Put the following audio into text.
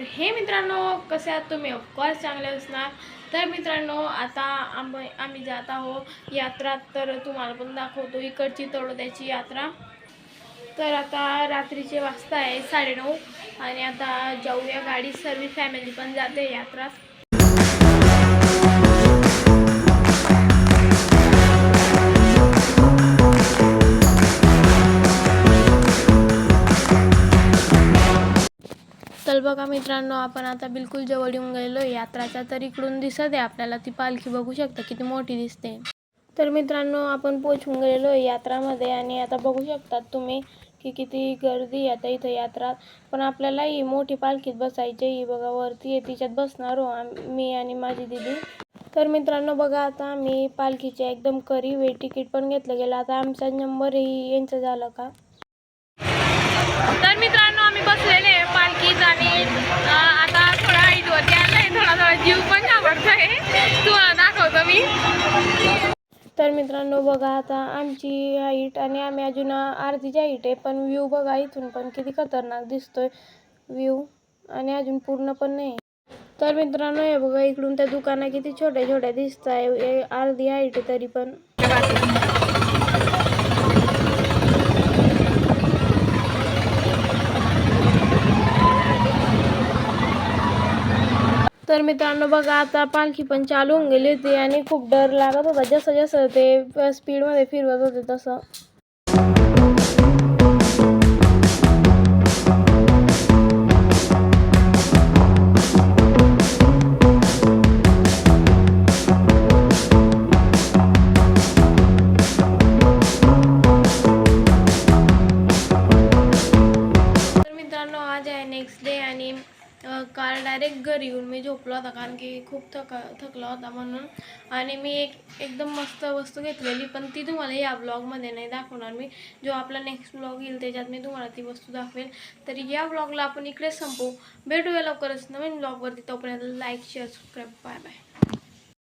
हे मित्रांनो, कसे आहात तुम्ही? ऑफकोर्स चांगले असणार. तर मित्रांनो, आता आम्ही जात आहोत यात्रा. तर तुम्हाला पण दाखवतो इकडची तळोद्याची यात्रा. तर आता रात्रीचे वाजता आहे 9:30 आणि आता जाऊया. गाडी सर्व फॅमिली पण जाते यात्रा. तर बघा मित्रांनो, आपण आता बिलकुल जवळ येऊन गेलो यात्राच्या. तर इकडून दिसत आहे आपल्याला ती पालखी, बघू शकता किती मोठी दिसते. तर मित्रांनो, आपण पोहोचून गेलो यात्रामध्ये आणि आता बघू शकतात तुम्ही की किती गर्दी आता इथं यात्रा. पण आपल्याला ही मोठी पालखीत बसायची. ही बघा वरती आहे, तिच्यात बसणार मी आणि माझी दिदी. तर मित्रांनो बघा, आता मी पालखीचे एकदम करी वेळ तिकीट पण घेतलं गेलं. आता आमचा नंबरही यांचं झालं का. तर मित्रांनो, आम्ही बसलेले पालखीत आणि आता थोडा हाईटवरती आलंय. थोडा जीव पण घाबरतोय, तुम्हाला दाखवतो मी. तर मित्रांनो बघा, आता आमची हाईट आणि आम्ही अजून अर्धीची हाईट आहे. पण व्ह्यू बघा इथून पण किती खतरनाक दिसतोय व्ह्यू, आणि अजून पूर्ण पण नाही. तर मित्रांनो हे बघा, इकडून त्या दुकाना किती छोट्या छोट्या दिसत आहे. अर्धी हाईट आहे तरी पण. तर मित्रांनो बघा, आता पालखी पण चालू होऊन गेली होती आणि खूप डर लागत होता जसं जसं ते स्पीडमध्ये फिरवत होते तसं. तर मित्रांनो, आज आहे नेक्स्ट डे आणि काल डायरेक्ट घरी येऊन मी झोपला होता, कारण की खूप थकला होता म्हणून. आणि मी एकदम मस्त वस्तू घेतलेली, पण ती तुम्हाला या ब्लॉगमध्ये नाही दाखवणार मी. जो आपला नेक्स्ट ब्लॉग येईल त्याच्यात मी तुम्हाला ती वस्तू दाखवेल. तर या ब्लॉगला आपण इकडेच संपवू. भेटूया लवकरच नवीन ब्लॉगवरती. तोपर्यंत like, share, subscribe. Bye bye.